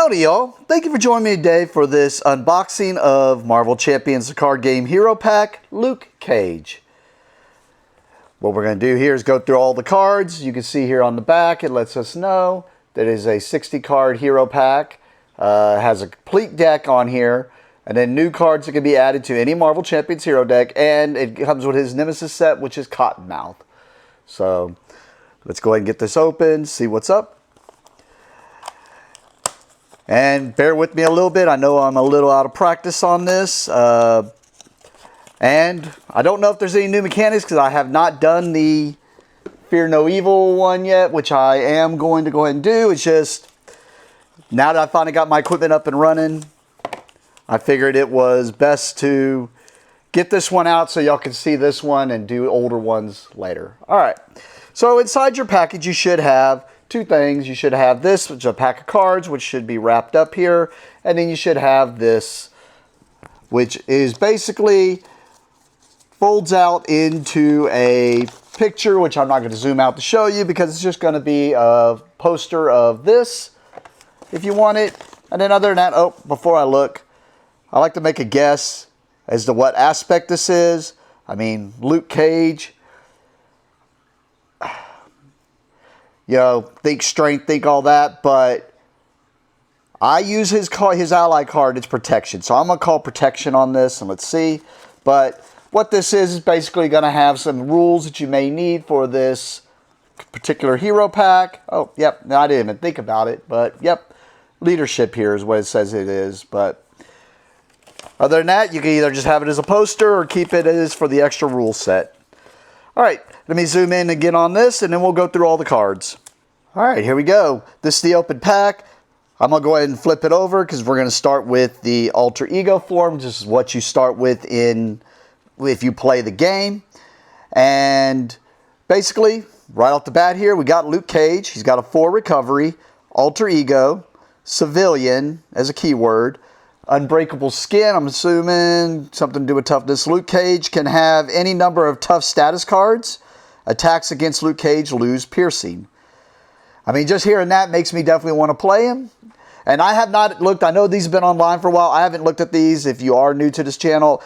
Howdy y'all, thank you for joining me today for this unboxing of Marvel Champions the card game hero pack, Luke Cage. What we're going to do here is go through all the cards. You can see here on the back it lets us know that it is a 60 card hero pack. Has a complete deck on here, and then new cards that can be added to any Marvel Champions hero deck, and it comes with his Nemesis set, which is Cottonmouth. So let's go ahead and get this open, see what's up. And bear with me a little bit. I know I'm a little out of practice on this. And I don't know if there's any new mechanics because I have not done the Fear No Evil one yet, which I am going to go ahead and do. It's just, now that I finally got my equipment up and running, I figured it was best to get this one out so y'all can see this one and do older ones later. All right. So inside your package, you should have two things. You should have this, which is a pack of cards, which should be wrapped up here. And then you should have this, which is basically folds out into a picture, which I'm not going to zoom out to show you because it's just going to be a poster of this if you want it. And then other than that, oh, before I look, I like to make a guess as to what aspect this is. I mean, Luke Cage, you know, think strength, think all that, but I use his ally card, it's protection. So I'm going to call protection on this, and let's see. But what this is basically going to have some rules that you may need for this particular hero pack. Oh, yep, no, I didn't even think about it, but yep, leadership here is what it says it is. But other than that, you can either just have it as a poster or keep it as for the extra rule set. All right, let me zoom in again on this, and then we'll go through all the cards. All right, here we go. This is the open pack. I'm going to go ahead and flip it over because we're going to start with the alter ego form. This is what you start with if you play the game. And basically, right off the bat here, we got Luke Cage. He's got a 4 recovery, alter ego, civilian as a keyword, unbreakable skin, I'm assuming something to do with toughness. Luke Cage can have any number of tough status cards. Attacks against Luke Cage lose piercing. I mean, just hearing that makes me definitely want to play him. And I have not looked, I know these have been online for a while. I haven't looked at these. If you are new to this channel,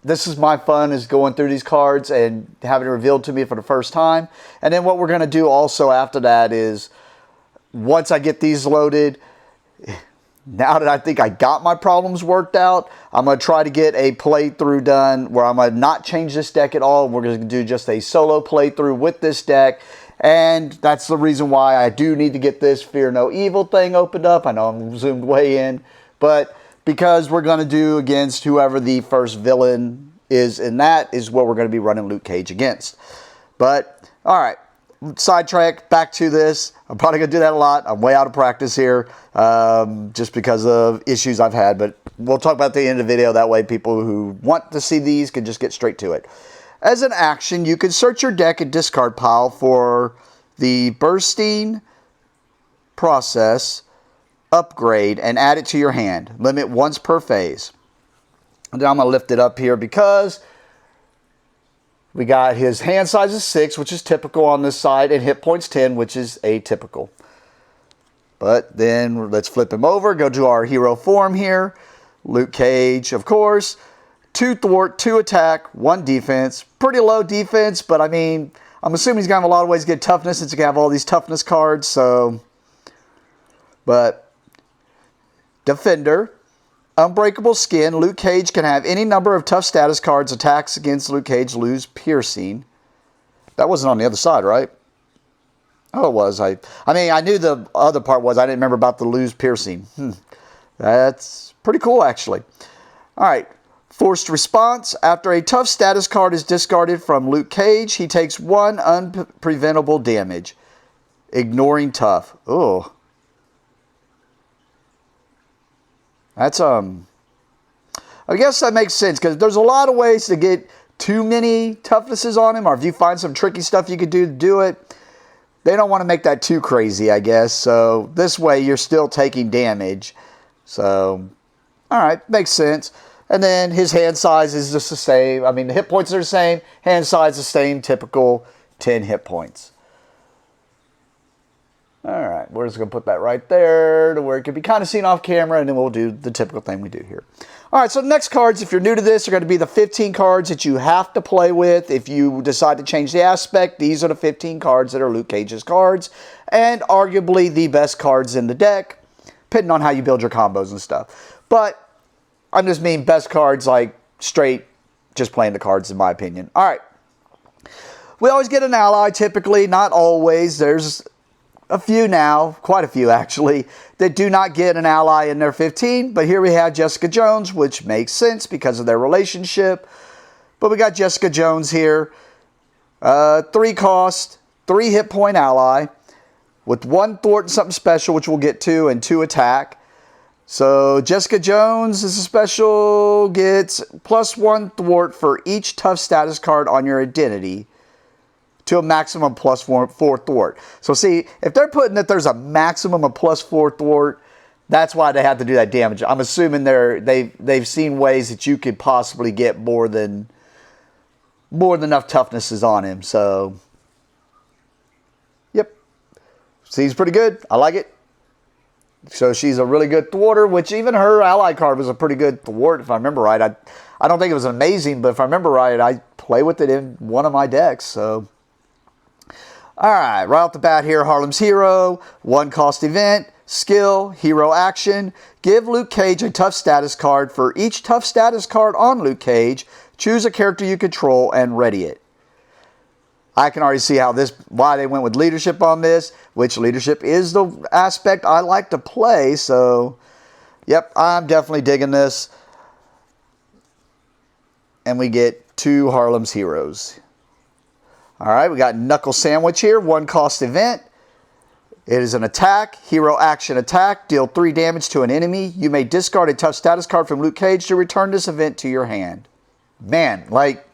this is my fun, is going through these cards and having it revealed to me for the first time. And then what we're going to do also after that is, once I get these loaded, now that I think I got my problems worked out, I'm going to try to get a playthrough done where I'm going to not change this deck at all. We're going to do just a solo playthrough with this deck. And that's the reason why I do need to get this Fear No Evil thing opened up. I know I'm zoomed way in. But because we're going to do against whoever the first villain is, and that is what we're going to be running Luke Cage against. But, all right. Sidetrack, back to this. I'm probably going to do that a lot. I'm way out of practice here just because of issues I've had. But we'll talk about the end of the video. That way people who want to see these can just get straight to it. As an action, you can search your deck and discard pile for the bursting process upgrade and add it to your hand. Limit once per phase. And then I'm going to lift it up here because we got his hand size is 6, which is typical on this side, and hit points 10, which is atypical. But then let's flip him over, go to our hero form here. Luke Cage, of course. 2 thwart, 2 attack, 1 defense. Pretty low defense, but I mean, I'm assuming he's going to have a lot of ways to get toughness since you can have all these toughness cards. So, but defender. Unbreakable skin. Luke Cage can have any number of tough status cards. Attacks against Luke Cage lose piercing. That wasn't on the other side, right? Oh, it was. I mean, I knew the other part was. I didn't remember about the lose piercing. That's pretty cool, actually. All right. Forced response. After a tough status card is discarded from Luke Cage, he takes 1 unpreventable damage. Ignoring tough. Oh. That's, I guess that makes sense because there's a lot of ways to get too many toughnesses on him, or if you find some tricky stuff you could do to do it, they don't want to make that too crazy, I guess. So this way you're still taking damage. So, all right, makes sense. And then his hand size is just the same. I mean, the hit points are the same. Hand size the same, typical 10 hit points. All right, we're just going to put that right there to where it can be kind of seen off camera, and then we'll do the typical thing we do here. All right, so the next cards, if you're new to this, are going to be the 15 cards that you have to play with. If you decide to change the aspect, these are the 15 cards that are Luke Cage's cards, and arguably the best cards in the deck, depending on how you build your combos and stuff. But I'm just mean best cards, like straight, just playing the cards, in my opinion. All right. We always get an ally, typically, not always. There's a few now, quite a few actually, that do not get an ally in their 15. But here we have Jessica Jones, which makes sense because of their relationship. But we got Jessica Jones here. 3 cost, 3 hit point ally with 1 thwart and something special, which we'll get to, and 2 attack. So Jessica Jones is a special, gets +1 thwart for each tough status card on your identity, to a maximum +4 thwart. So see, if they're putting that there's a maximum of +4 thwart, that's why they have to do that damage. I'm assuming they've seen ways that you could possibly get more than enough toughness is on him. So, yep, seems pretty good. I like it. So she's a really good thwarter, which even her ally card was a pretty good thwart, if I remember right. I don't think it was amazing, but if I remember right, I play with it in one of my decks. So. Alright, right off the bat here, Harlem's Hero, 1 cost event, skill, hero action. Give Luke Cage a tough status card. For each tough status card on Luke Cage, choose a character you control and ready it. I can already see why they went with leadership on this, which leadership is the aspect I like to play. So, yep, I'm definitely digging this. And we get 2 Harlem's Heroes. All right, we got Knuckle Sandwich here, 1 cost event. It is an attack, hero action attack. Deal 3 damage to an enemy. You may discard a tough status card from Luke Cage to return this event to your hand. Man, like,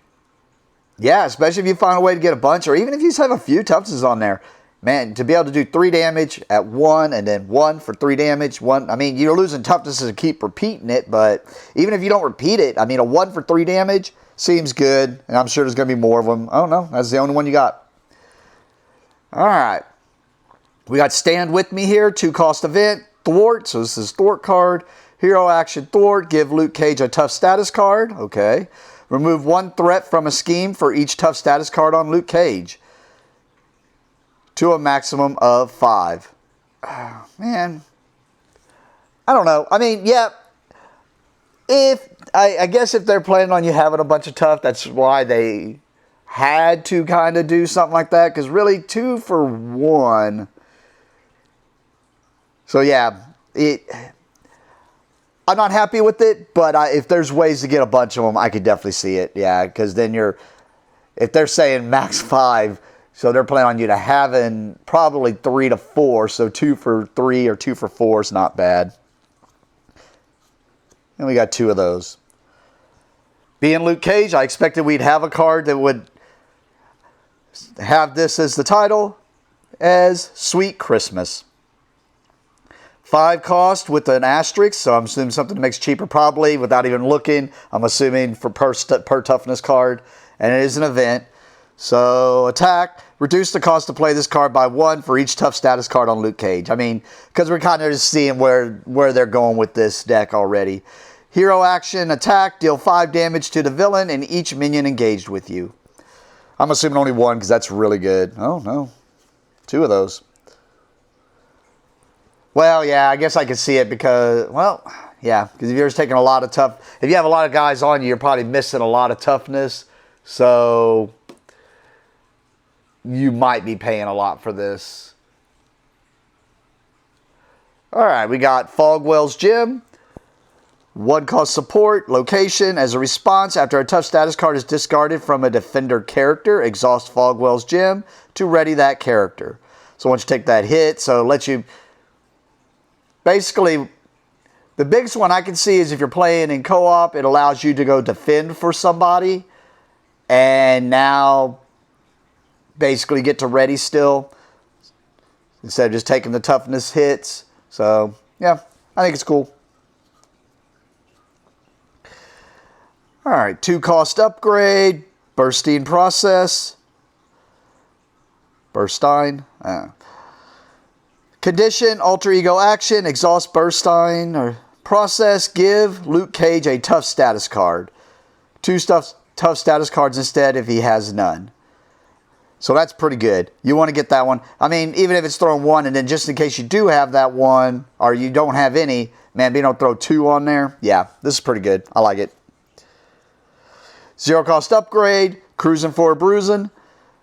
yeah, especially if you find a way to get a bunch, or even if you just have a few toughnesses on there. Man, to be able to do 3 damage at 1 and then 1 for 3 damage. I mean, you're losing toughness to keep repeating it, but even if you don't repeat it, I mean, a 1 for 3 damage seems good, and I'm sure there's going to be more of them. Oh, no, that's the only one you got. All right. We got Stand With Me here, 2 cost event, thwart, so this is thwart card. Hero action thwart, give Luke Cage a tough status card. Okay. Remove 1 threat from a scheme for each tough status card on Luke Cage, to a maximum of 5. Oh, man. I don't know. I mean, yeah. I guess if they're planning on you having a bunch of tough, that's why they had to kind of do something like that. Because really, 2 for 1. So yeah, I'm not happy with it. But if there's ways to get a bunch of them, I could definitely see it. Yeah, because then if they're saying max 5, so they're planning on you to having probably 3 to 4. So 2 for 3 or 2 for 4 is not bad. And we got 2 of those. Being Luke Cage, I expected we'd have a card that would have this as the title, as Sweet Christmas. 5 cost with an asterisk, so I'm assuming something that makes cheaper probably without even looking. I'm assuming for per toughness card, and it is an event. So attack, reduce the cost to play this card by 1 for each tough status card on Luke Cage. I mean, because we're kind of just seeing where they're going with this deck already. Hero action, attack, deal 5 damage to the villain and each minion engaged with you. I'm assuming only 1 because that's really good. Oh, no. 2 of those. Well, yeah, I guess I could see it because, well, yeah, because if you're just taking a lot of if you have a lot of guys on you, you're probably missing a lot of toughness. So you might be paying a lot for this. All right, we got Fogwell's Gym. 1 cost support, location. As a response, after a tough status card is discarded from a defender character, exhaust Fogwell's Gym to ready that character. So once you take that hit, so it lets you... Basically, the biggest one I can see is if you're playing in co-op, it allows you to go defend for somebody. And now, basically get to ready still. Instead of just taking the toughness hits. So, yeah, I think it's cool. Alright, 2 cost upgrade, Burstein Process. Condition, alter ego action, exhaust Burstein, or process, give Luke Cage a tough status card. 2 tough status cards instead if he has none. So that's pretty good. You want to get that one. I mean, even if it's throwing 1, and then just in case you do have that 1, or you don't have any, man, being able to throw 2 on there, yeah, this is pretty good. I like it. 0 cost upgrade, cruising for a bruising.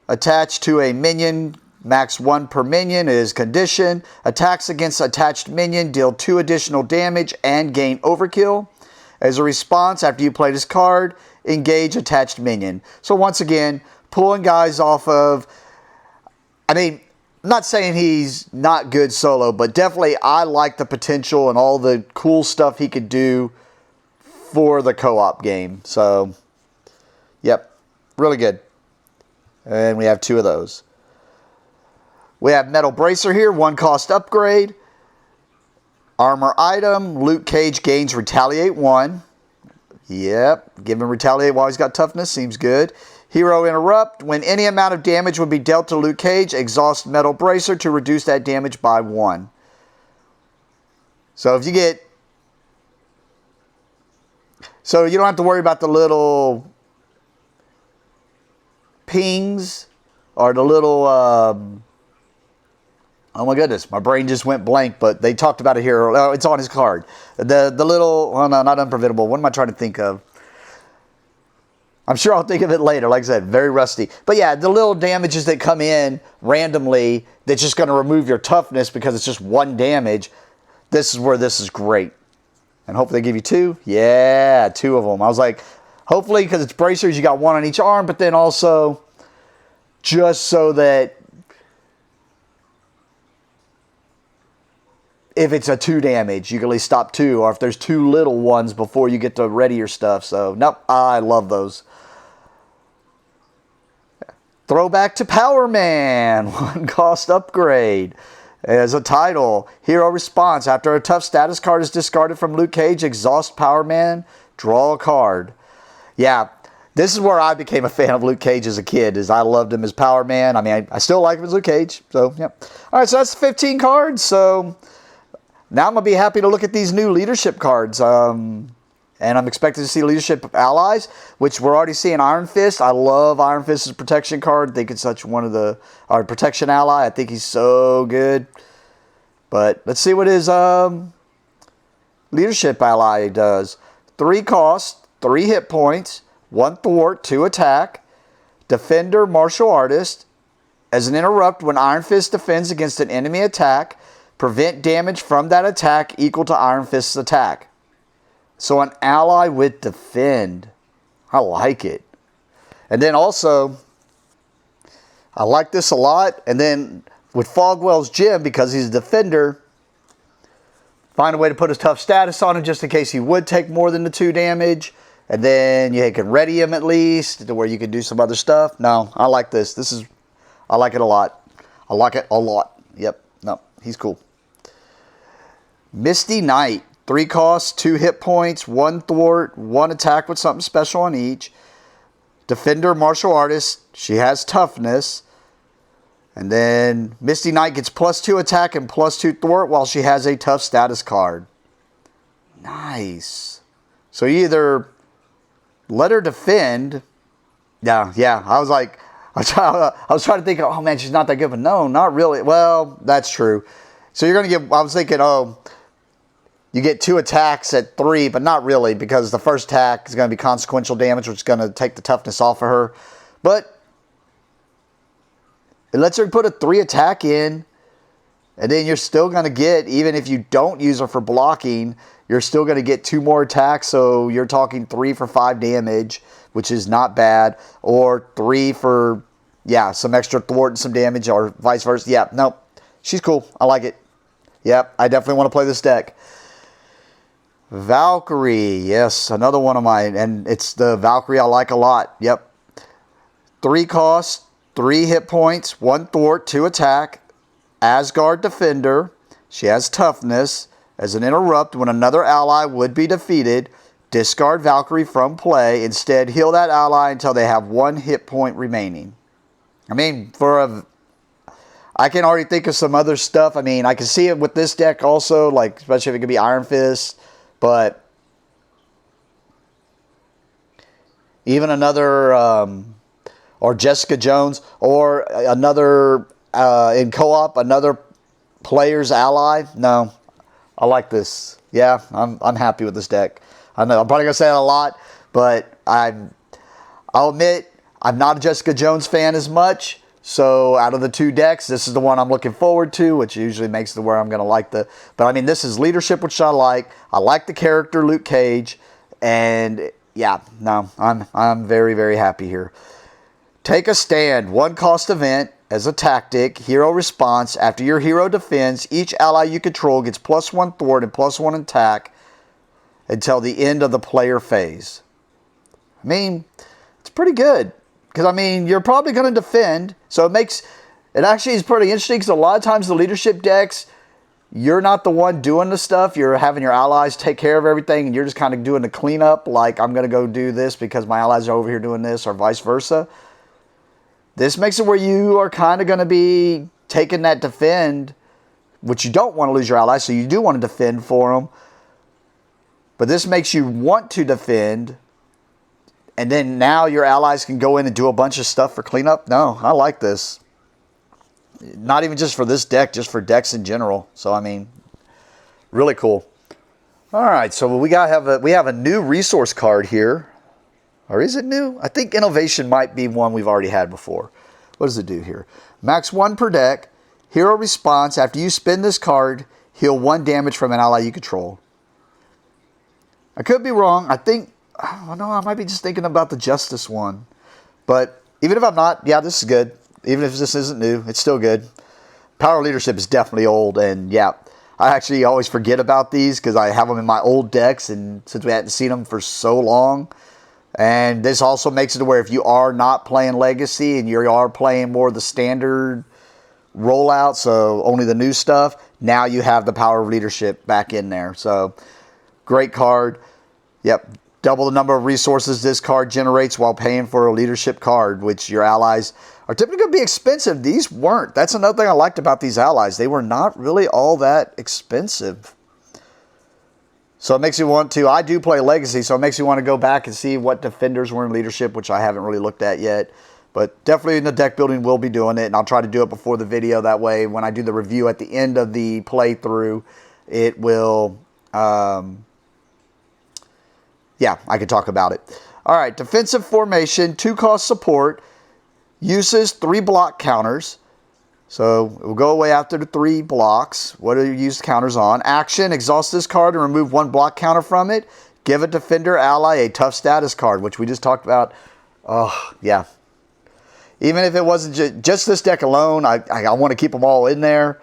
Attached to a minion, max 1 per minion is condition. Attacks against attached minion, deal 2 additional damage and gain overkill. As a response, after you play this card, engage attached minion. So once again, pulling guys off of, I mean, I'm not saying he's not good solo, but definitely I like the potential and all the cool stuff he could do for the co-op game. So, yep, really good. And we have 2 of those. We have Metal Bracer here, 1 cost upgrade. Armor item, Luke Cage gains Retaliate 1. Yep, give him Retaliate while he's got toughness, seems good. Hero Interrupt, when any amount of damage would be dealt to Luke Cage, exhaust Metal Bracer to reduce that damage by 1. So if you get... So you don't have to worry about the little pings or the little... oh my goodness, my brain just went blank, but they talked about it here. Oh, it's on his card. The little... Oh no, not unpreventable. What am I trying to think of? I'm sure I'll think of it later. Like I said, very rusty. But yeah, the little damages that come in randomly that's just going to remove your toughness because it's just 1 damage. This is where this is great. And hopefully they give you 2. Yeah, 2 of them. I was like, hopefully because it's bracers, you got 1 on each arm. But then also just so that if it's a 2 damage, you can at least stop 2. Or if there's 2 little ones before you get to ready your stuff. So, nope, I love those. Throwback to Power Man, 1 cost upgrade. As a title, hero response. After a tough status card is discarded from Luke Cage, exhaust Power Man, draw a card. Yeah, this is where I became a fan of Luke Cage as a kid, is I loved him as Power Man. I mean, I still like him as Luke Cage. So, yeah. All right, so that's 15 cards. So, now I'm going to be happy to look at these new leadership cards. And I'm expected to see leadership allies, which we're already seeing Iron Fist. I love Iron Fist's protection card. I think it's such one of the... Our protection ally. I think he's so good. But let's see what his leadership ally does. 3 cost, 3 hit points, 1 thwart, 2 attack. Defender, martial artist. As an interrupt, when Iron Fist defends against an enemy attack, prevent damage from that attack equal to Iron Fist's attack. So an ally with defend. I like it. And then also, I like this a lot. And then with Fogwell's Gem, because he's a defender, find a way to put a tough status on him just in case he would take more than the 2 damage. And then you can ready him at least to where you can do some other stuff. No, I like this. I like it a lot. I like it a lot. Yep. No, he's cool. Misty Knight. 3 costs, 2 hit points, 1 thwart, 1 attack with something special on each. Defender, martial artist. She has toughness. And then Misty Knight gets +2 attack and +2 thwart while she has a tough status card. Nice. So you either let her defend. Yeah. I was like, I was trying to think, oh man, she's not that good. But no, not really. Well, that's true. So you're going to get, I was thinking, oh, you get 2 attacks at 3, but not really, because the first attack is going to be consequential damage, which is going to take the toughness off of her. But it lets her put a 3 attack in, and then you're still going to get, even if you don't use her for blocking, you're still going to get 2 more attacks. So you're talking 3 for 5 damage, which is not bad. Or 3 for, yeah, some extra thwart and some damage, or vice versa. Yeah, no, she's cool. I like it. Yep, I definitely want to play this deck. Valkyrie, yes, another one of mine, and it's the Valkyrie I like a lot. Yep. 3 costs, 3 hit points, 1 thwart, 2 attack. Asgard Defender. She has toughness. As an interrupt, when another ally would be defeated, discard Valkyrie from play. Instead, heal that ally until they have 1 hit point remaining. I mean, I can already think of some other stuff. I mean, I can see it with this deck also, like especially if it could be Iron Fist, but even another or Jessica Jones or another in co-op, another player's ally. No, I like this. Yeah, I'm happy with this deck. I know I'm probably gonna say that a lot, but I'll admit I'm not a Jessica Jones fan as much. So out of the two decks, this is the one I'm looking forward to, which usually makes it where I'm going to like the... But I mean, this is leadership, which I like. I like the character Luke Cage. And yeah, no, I'm very, very happy here. Take a stand. 1 cost event as a tactic. Hero response. After your hero defends, each ally you control gets +1 thwart and +1 attack until the end of the player phase. I mean, it's pretty good. Because, I mean, you're probably going to defend. So it actually is pretty interesting because a lot of times the leadership decks, you're not the one doing the stuff. You're having your allies take care of everything and you're just kind of doing the cleanup. Like, I'm going to go do this because my allies are over here doing this or vice versa. This makes it where you are kind of going to be taking that defend, which you don't want to lose your allies. So you do want to defend for them. But this makes you want to defend. And then now your allies can go in and do a bunch of stuff for cleanup. No, I like this. Not even just for this deck, just for decks in general. So, I mean, really cool. All right, so we have a new resource card here. Or is it new? I think Innovation might be one we've already had before. What does it do here? Max 1 per deck. Hero response. After you spin this card, heal 1 damage from an ally you control. I could be wrong. I think... Oh, no, I might be just thinking about the Justice one. But even if I'm not, yeah, this is good. Even if this isn't new, it's still good. Power Leadership is definitely old. And, yeah, I actually always forget about these because I have them in my old decks. And since we hadn't seen them for so long. And this also makes it to where if you are not playing Legacy and you are playing more of the standard rollout, so only the new stuff, now you have the Power of Leadership back in there. So, great card. Yep. Double the number of resources this card generates while paying for a leadership card, which your allies are typically going to be expensive. These weren't. That's another thing I liked about these allies. They were not really all that expensive. So it makes you want to... I do play Legacy, so it makes you want to go back and see what defenders were in leadership, which I haven't really looked at yet. But definitely in the deck building, we'll be doing it, and I'll try to do it before the video. That way, when I do the review at the end of the playthrough, it will... yeah, I could talk about it. All right, defensive formation, 2 cost support, uses 3 block counters. So it will go away after the 3 blocks. What are you use counters on? Action, exhaust this card and remove 1 block counter from it. Give a defender ally a tough status card, which we just talked about. Oh, yeah. Even if it wasn't just this deck alone, I want to keep them all in there.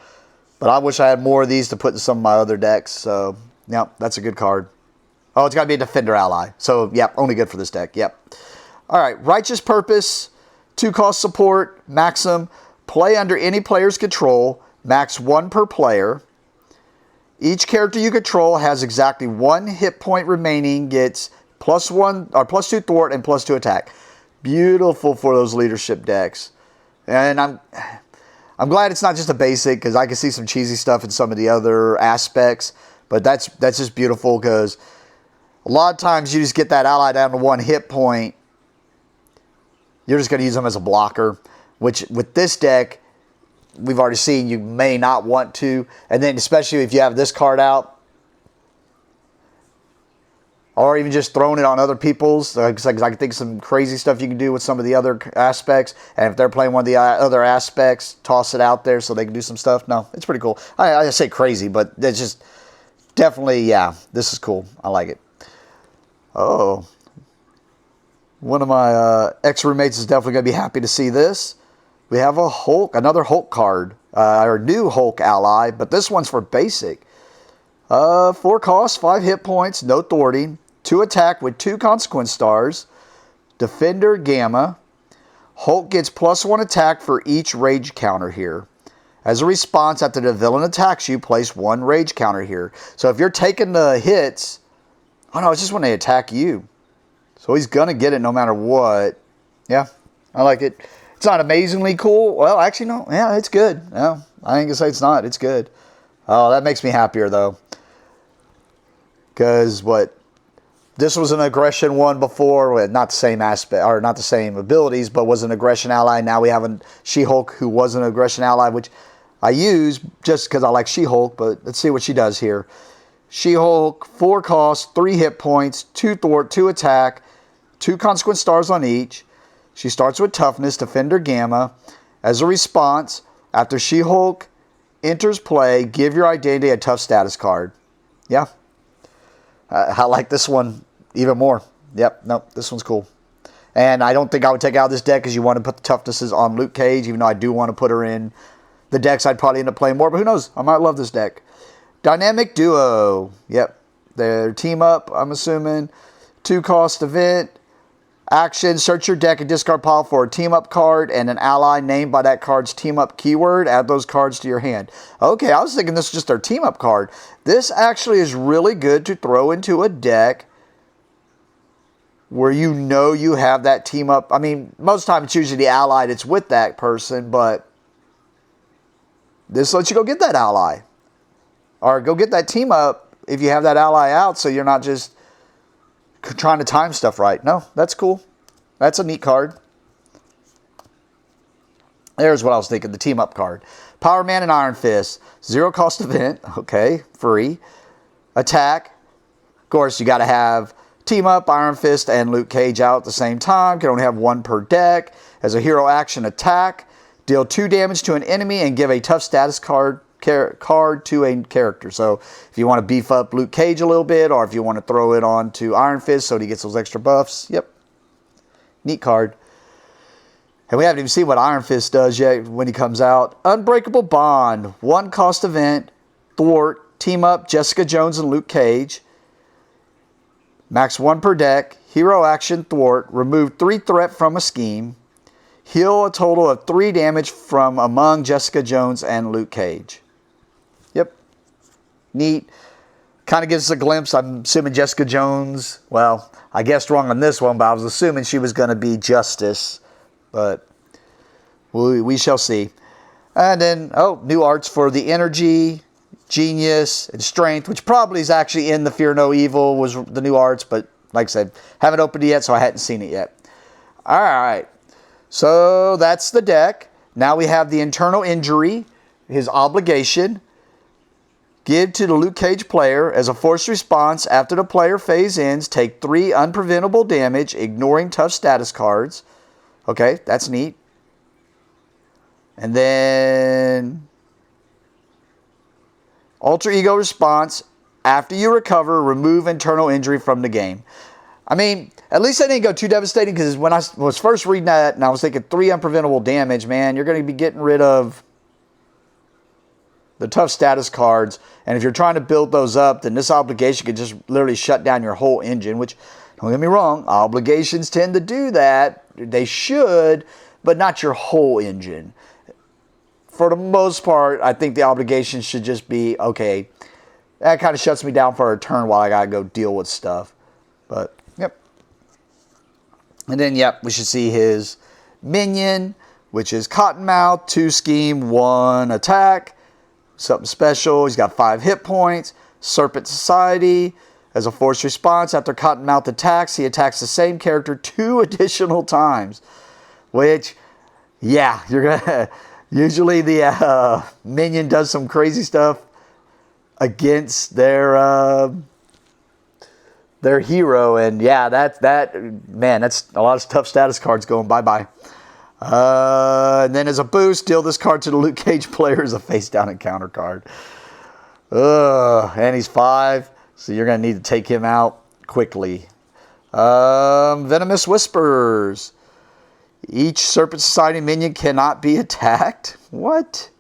But I wish I had more of these to put in some of my other decks. So, yeah, that's a good card. Oh, it's got to be a defender ally. So, yep, only good for this deck. Yep. All right, Righteous Purpose, 2 cost support, Maxim. Play under any player's control, max 1 per player. Each character you control has exactly 1 hit point remaining, gets +1 or +2 thwart and +2 attack. Beautiful for those leadership decks. And I'm glad it's not just a basic because I can see some cheesy stuff in some of the other aspects. But that's just beautiful because a lot of times you just get that ally down to 1 hit point. You're just going to use them as a blocker, which with this deck, we've already seen you may not want to. And then especially if you have this card out, or even just throwing it on other people's. Because I can think of some crazy stuff you can do with some of the other aspects. And if they're playing one of the other aspects, toss it out there so they can do some stuff. No, it's pretty cool. I say crazy, but it's just definitely, yeah, this is cool. I like it. Oh, one of my ex-roommates is definitely going to be happy to see this. We have a Hulk, another Hulk card, our new Hulk ally, but this one's for basic. 4 costs, 5 hit points, no thwarting, 2 attack with 2 consequence stars, Defender Gamma. Hulk gets +1 attack for each rage counter here. As a response, after the villain attacks you, place 1 rage counter here. So if you're taking the hits... Oh, no, it's just when they attack you. So he's going to get it no matter what. Yeah, I like it. It's not amazingly cool. Well, actually, no. Yeah, it's good. No, I ain't gonna say it's not. It's good. Oh, that makes me happier, though. Because what... This was an aggression one before, not the same aspect, or not the same abilities, but was an aggression ally. Now we have a She-Hulk who was an aggression ally, which I use just because I like She-Hulk, but let's see what she does here. She-Hulk, 4 cost, 3 hit points, 2 thwart, 2 attack, 2 consequence stars on each. She starts with toughness, Defender Gamma. As a response, after She-Hulk enters play, give your identity a tough status card. Yeah. I like this one even more. Yep, nope, this one's cool. And I don't think I would take out this deck because you want to put the toughnesses on Luke Cage, even though I do want to put her in the decks I'd probably end up playing more. But who knows? I might love this deck. Dynamic Duo. Yep, they're team up, I'm assuming. 2 cost event. Action, search your deck and discard pile for a team up card and an ally named by that card's team up keyword. Add those cards to your hand. Okay, I was thinking this is just their team up card. This actually is really good to throw into a deck where you know you have that team up. I mean, most of the time it's usually the ally that's with that person, but this lets you go get that ally. Or go get that team up if you have that ally out, so you're not just trying to time stuff right. No, that's cool. That's a neat card. There's what I was thinking, the team up card. Power Man and Iron Fist. 0 cost event. Okay, free. Attack. Of course, you got to have team up, Iron Fist, and Luke Cage out at the same time. Can only have 1 per deck. As a hero action, attack. Deal 2 damage to an enemy and give a tough status card to a character. So if you want to beef up Luke Cage a little bit, or if you want to throw it on to Iron Fist so he gets those extra buffs. Yep. Neat card. And we haven't even seen what Iron Fist does yet when he comes out. Unbreakable Bond. 1 cost event. Thwart. Team up Jessica Jones and Luke Cage. Max 1 per deck. Hero action. Thwart. Remove 3 threat from a scheme. Heal a total of 3 damage from among Jessica Jones and Luke Cage. Yep. Neat. Kind of gives us a glimpse. I'm assuming Jessica Jones, well, I guessed wrong on this one, but I was assuming she was going to be Justice. But we shall see. And then, new arts for the Energy, Genius, and Strength, which probably is actually in the Fear No Evil was the new arts. But like I said, haven't opened it yet, so I hadn't seen it yet. All right. So that's the deck. Now we have the Internal Injury, his obligation. Give to the Luke Cage player as a forced response after the player phase ends. Take 3 unpreventable damage, ignoring tough status cards. Okay, that's neat. And then Alter Ego response. After you recover, remove internal injury from the game. I mean, at least I didn't go too devastating, because when I was first reading that and I was thinking 3 unpreventable damage, man, you're going to be getting rid of the tough status cards. And if you're trying to build those up, then this obligation could just literally shut down your whole engine, which, don't get me wrong, obligations tend to do that. They should, but not your whole engine. For the most part, I think the obligations should just be, okay, that kind of shuts me down for a turn while I got to go deal with stuff. But, yep. And then, yep, we should see his minion, which is Cottonmouth, 2 scheme, 1 attack. Something special. He's got 5 hit points. Serpent Society. As a forced response, after Cottonmouth attacks, he attacks the same character 2 additional times. Which, yeah, you're gonna... Usually the minion does some crazy stuff against their hero. And yeah, that's a lot of tough status cards going bye-bye. And then as a boost, deal this card to the Luke Cage player as a face-down encounter card. And he's 5, so you're going to need to take him out quickly. Venomous Whispers. Each Serpent Society minion cannot be attacked. What?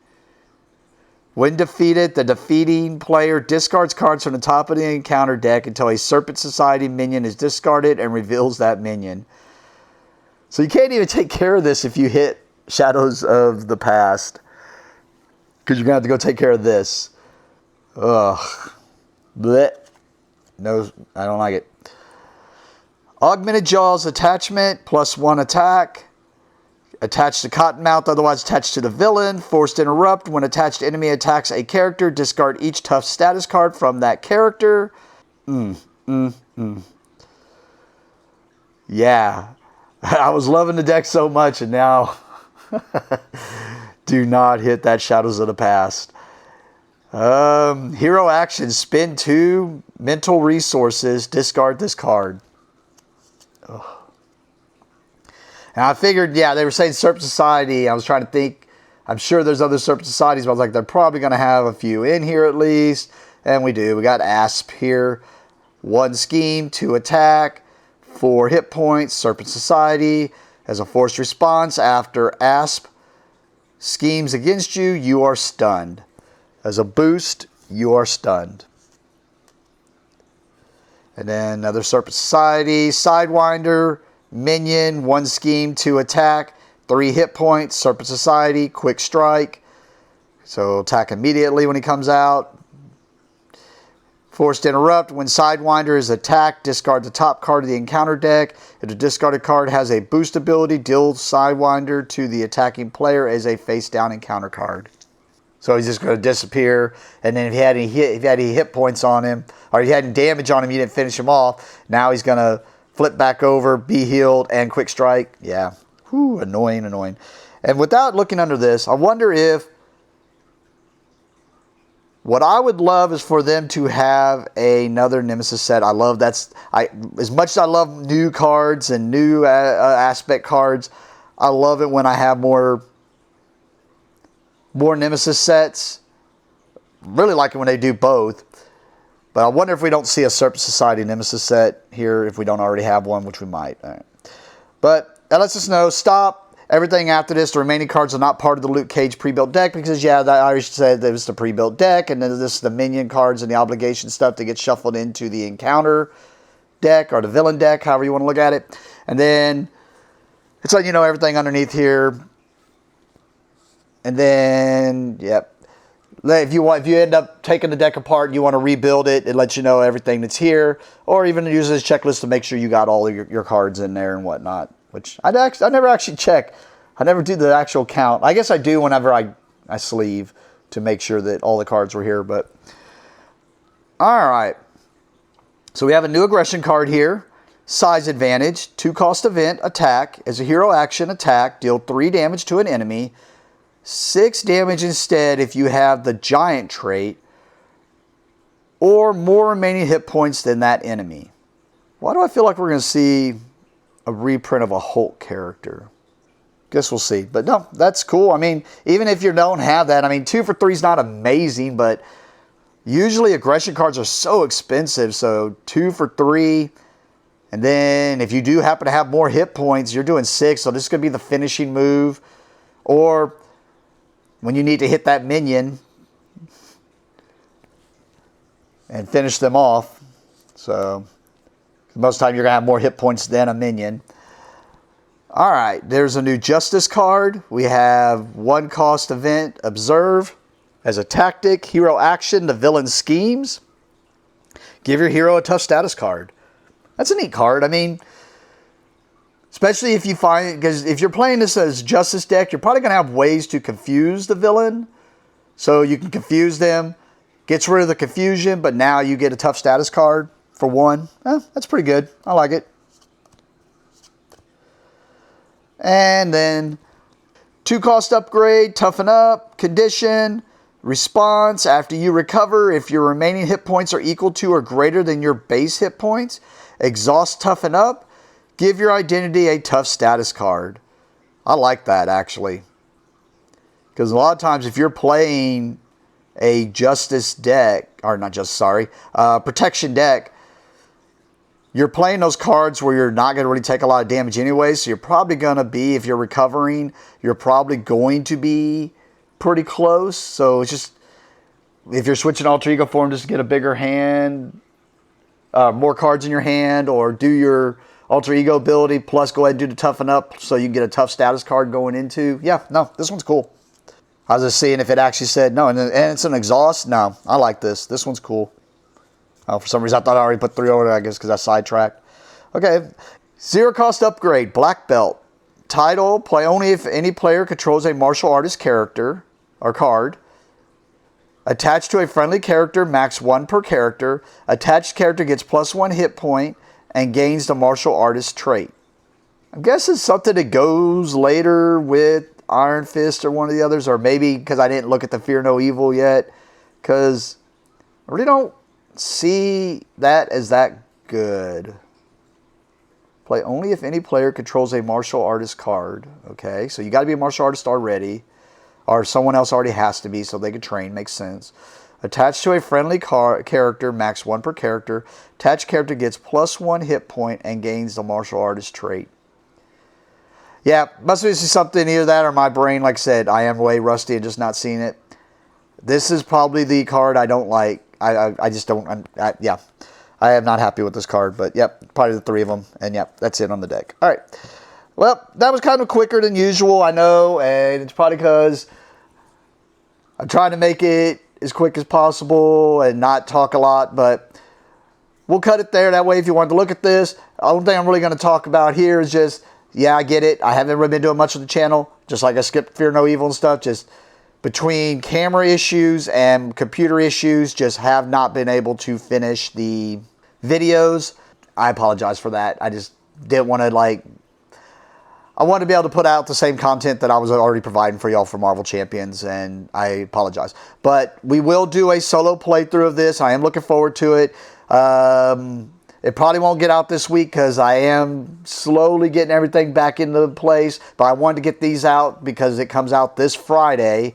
When defeated, the defeating player discards cards from the top of the encounter deck until a Serpent Society minion is discarded and reveals that minion. So you can't even take care of this if you hit Shadows of the Past, because you're going to have to go take care of this. Ugh. Blech. No, I don't like it. Augmented Jaws attachment, +1 attack. Attached to Cottonmouth, otherwise attached to the villain. Forced Interrupt. When attached enemy attacks a character, discard each tough status card from that character. Yeah. I was loving the deck so much, and now do not hit that Shadows of the Past. Hero action. Spend 2 mental resources. Discard this card. Ugh. And I figured, yeah, they were saying Serpent Society. I was trying to think. I'm sure there's other Serpent Societies, but I was like, they're probably going to have a few in here at least. And we do. We got Asp here. 1 scheme, 2 attack, 4 hit points. Serpent Society has a forced response. After Asp schemes against you, you are stunned. As a boost, you are stunned. And then another Serpent Society. Sidewinder. Minion, 1 scheme, 2 attack, 3 hit points. Serpent Society, quick strike. So attack immediately when he comes out. Forced Interrupt. When Sidewinder is attacked, discard the top card of the encounter deck. If the discarded card has a boost ability, deal Sidewinder to the attacking player as a face-down encounter card. So he's just going to disappear. And then if he had any hit points on him, or he had any damage on him, you didn't finish him off. Now he's going to flip back over, be healed, and quick strike. Yeah. Whew, annoying. And without looking under this, I wonder if what I would love is for them to have another Nemesis set. As much as I love new cards and new aspect cards, I love it when I have more Nemesis sets. Really like it when they do both. But I wonder if we don't see a Serpent Society Nemesis set here, if we don't already have one, which we might. All right. But that lets us know, stop. Everything after this, the remaining cards are not part of the Luke Cage pre-built deck, because, yeah, I already said that it was the pre-built deck, and then this is the minion cards and the obligation stuff that gets shuffled into the encounter deck, or the villain deck, however you want to look at it. And then it's like, you know, everything underneath here. And then, yep. If you end up taking the deck apart and you want to rebuild it, it lets you know everything that's here. Or even use this checklist to make sure you got all of your cards in there and whatnot. Which I never actually check. I never do the actual count. I guess I do whenever I sleeve to make sure that all the cards were here. But alright. So we have a new aggression card here. Size advantage. 2 cost event. Attack. As a hero action, attack. Deal 3 damage to an enemy. 6 damage instead if you have the giant trait or more remaining hit points than that enemy. Why do I feel like we're going to see a reprint of a Hulk character? Guess we'll see. But no, that's cool. I mean, even if you don't have that, I mean, 2 for 3 is not amazing, but usually aggression cards are so expensive. So 2 for 3. And then if you do happen to have more hit points, you're doing 6. So this is going to be the finishing move. Or when you need to hit that minion and finish them off. So most of the time you're going to have more hit points than a minion. Alright, there's a new Justice card. We have 1 cost event, Observe. As a tactic, hero action, the villain schemes. Give your hero a tough status card. That's a neat card. I mean, especially if you find, because if you're playing this as Justice deck, you're probably going to have ways to confuse the villain. So you can confuse them, gets rid of the confusion, but now you get a tough status card for 1. That's pretty good. I like it. And then 2 cost upgrade, Toughen Up, condition, response. After you recover, if your remaining hit points are equal to or greater than your base hit points, exhaust Toughen Up. Give your identity a tough status card. I like that, actually. Because a lot of times if you're playing a Justice deck, or not just, sorry, Protection deck, you're playing those cards where you're not going to really take a lot of damage anyway. So you're probably going to be, if you're recovering, you're probably going to be pretty close. So it's just, if you're switching Alter Ego form just to get a bigger hand, more cards in your hand, or do your Alter Ego ability, plus go ahead and do the Toughen Up so you can get a tough status card going into. Yeah, no, this one's cool. I was just seeing if it actually said, no, and it's an exhaust. No, I like this. This one's cool. Oh, for some reason, I thought I already put 3 over there, I guess, because I sidetracked. Okay, 0 cost upgrade, Black Belt. Title, play only if any player controls a martial artist character or card. Attached to a friendly character, max 1 per character. Attached character gets +1 hit point and gains the martial artist trait. I'm guessing something that goes later with Iron Fist or one of the others, or maybe because I didn't look at the Fear No Evil yet, because I really don't see that as that good. Play only if any player controls a martial artist card. Okay, so you got to be a martial artist already, or someone else already has to be so they can train. Makes sense. Attached to a friendly character, max 1 per character. Attached character gets +1 hit point and gains the martial artist trait. Yeah, must be something either that or my brain. Like I said, I am way rusty and just not seeing it. This is probably the card I don't like. I just don't. Yeah, I am not happy with this card. But yep, probably the 3 of them. And yep, that's it on the deck. All right. Well, that was kind of quicker than usual, I know. And it's probably because I'm trying to make it as quick as possible and not talk a lot. But we'll cut it there. That way, if you want to look at this, the only thing I'm really going to talk about here is just, yeah, I get it. I haven't really been doing much of the channel. Just like I skipped Fear No Evil and stuff. Just between camera issues and computer issues, just have not been able to finish the videos. I apologize for that. I just didn't want to I wanted to be able to put out the same content that I was already providing for y'all for Marvel Champions, and I apologize. But we will do a solo playthrough of this. I am looking forward to it. It probably won't get out this week because I am slowly getting everything back into place. But I wanted to get these out because it comes out this Friday,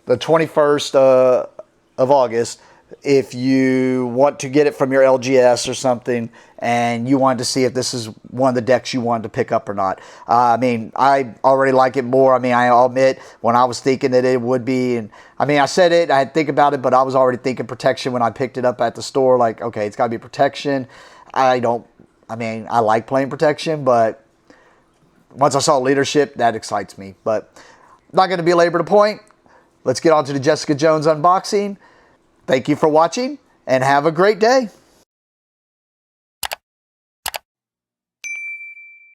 the 21st of August. If you want to get it from your LGS or something and you wanted to see if this is one of the decks you wanted to pick up or not. I mean, I already like it more. I mean, I'll admit when I was thinking that it would be, and I mean, I said it, I had to think about it, but I was already thinking protection when I picked it up at the store. Like, okay, it's got to be protection. I like playing protection, but once I saw leadership, that excites me. But not going to belabor the point. Let's get on to the Jessica Jones unboxing. Thank you for watching, and have a great day.